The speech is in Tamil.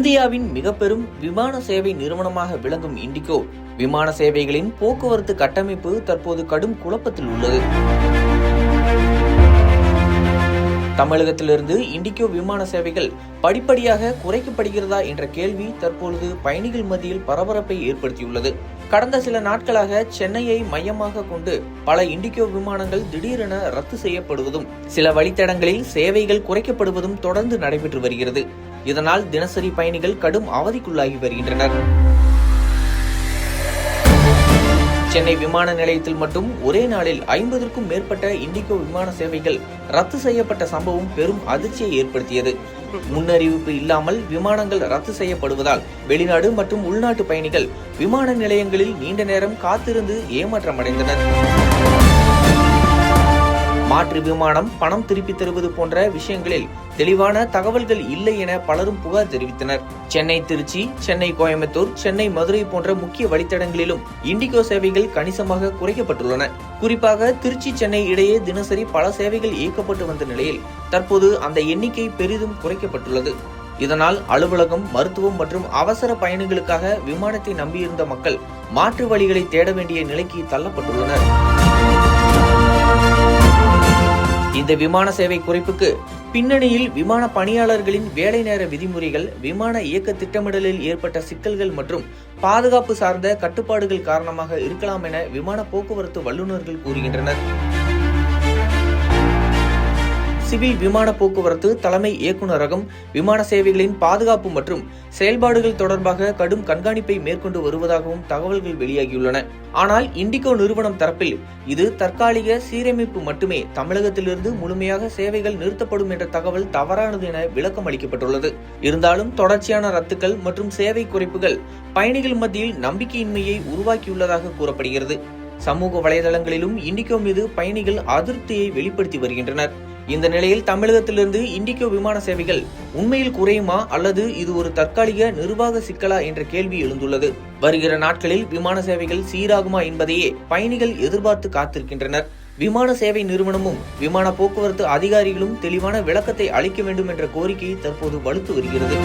இந்தியாவின் மிக பெரும் விமான சேவை நிறுவனமாக விளங்கும் இண்டிகோ விமான சேவைகளின் போக்குவரத்து கட்டமைப்பு தற்போது கடும் குழப்பத்தில் உள்ளது. தமிழகத்திலிருந்து இண்டிகோ விமான சேவைகள் படிப்படியாக குறைக்கப்படுகிறதா என்ற கேள்வி தற்பொழுது பயணிகள் மத்தியில் பரபரப்பை ஏற்படுத்தியுள்ளது. கடந்த சில நாட்களாக சென்னையை மையமாக கொண்டு பல இண்டிகோ விமானங்கள் திடீரென ரத்து செய்யப்படுவதும் சில வழித்தடங்களில் சேவைகள் குறைக்கப்படுவதும் தொடர்ந்து நடைபெற்று வருகிறது. இதனால் தினசரி பயணிகள் கடும் அவதிக்குள்ளாகி வருகின்றனர். சென்னை விமான நிலையத்தில் மட்டும் ஒரே நாளில் 50க்கும் மேற்பட்ட இண்டிகோ விமான சேவைகள் ரத்து செய்யப்பட்ட சம்பவம் பெரும் அதிர்ச்சியை ஏற்படுத்தியது. முன்னறிவிப்பு இல்லாமல் விமானங்கள் ரத்து செய்யப்படுவதால் வெளிநாடு மற்றும் உள்நாட்டு பயணிகள் விமான நிலையங்களில் நீண்ட நேரம் காத்திருந்து ஏமாற்றமடைந்தனர். மாற்று விமானம், பணம் திருப்பி தருவது போன்ற விஷயங்களில் தெளிவான தகவல்கள் இல்லை என பலரும் புகார் தெரிவித்தனர். சென்னை திருச்சி, சென்னை கோயம்புத்தூர், சென்னை மதுரை போன்ற முக்கிய வழித்தடங்களிலும் இண்டிகோ சேவைகள் கணிசமாக குறைக்கப்பட்டுள்ளன. குறிப்பாக திருச்சி சென்னை இடையே தினசரி பல சேவைகள் இயக்கப்பட்டு வந்த நிலையில் தற்போது அந்த எண்ணிக்கை பெரிதும் குறைக்கப்பட்டுள்ளது. இதனால் அலுவலகம், மருத்துவம் மற்றும் அவசர பயணிகளுக்காக விமானத்தை நம்பியிருந்த மக்கள் மாற்று வழிகளை தேட வேண்டிய நிலைக்கு தள்ளப்பட்டுள்ளனர். இந்த விமான சேவை குறைப்புக்கு பின்னணியில் விமான பணியாளர்களின் வேலை நேர விதிமுறைகள், விமான இயக்க திட்டமிடலில் ஏற்பட்ட சிக்கல்கள் மற்றும் பாதுகாப்பு சார்ந்த கட்டுப்பாடுகள் காரணமாக இருக்கலாம் என விமான போக்குவரத்து வல்லுநர்கள் கூறுகின்றனர். சிவில் விமான போக்குவரத்து தலைமை இயக்குநரகம் விமான சேவைகளின் பாதுகாப்பு மற்றும் செயல்பாடுகள் தொடர்பாக கடும் கண்காணிப்பை மேற்கொண்டு வருவதாகவும் தகவல்கள் வெளியாகியுள்ளன. ஆனால் இண்டிகோ நிறுவனம் தரப்பில் இது தற்காலிக சீரமைப்பு மட்டுமே, தமிழகத்திலிருந்து முழுமையாக சேவைகள் நிறுத்தப்படும் என்ற தகவல் தவறானது என விளக்கம் அளிக்கப்பட்டுள்ளது. இருந்தாலும் தொடர்ச்சியான ரத்துக்கள் மற்றும் சேவை குறைப்புகள் பயணிகள் மத்தியில் நம்பிக்கையின்மையை உருவாக்கியுள்ளதாக கூறப்படுகிறது. சமூக வலைதளங்களிலும் இண்டிகோ மீது பயணிகள் அதிருப்தியை வெளிப்படுத்தி வருகின்றனர். இந்த நிலையில் தமிழகத்திலிருந்து இண்டிகோ விமான சேவைகள் உண்மையில் குறையுமா அல்லது இது ஒரு தற்காலிக நிர்வாக சிக்கலா என்ற கேள்வி எழுந்துள்ளது. வருகிற நாட்களில் விமான சேவைகள் சீராகுமா என்பதையே பயணிகள் எதிர்பார்த்து காத்திருக்கின்றனர். விமான சேவை நிறுவனமும் விமான போக்குவரத்து அதிகாரிகளும் தெளிவான விளக்கத்தை அளிக்க வேண்டும் என்ற கோரிக்கை தற்போது வலுத்து வருகிறது.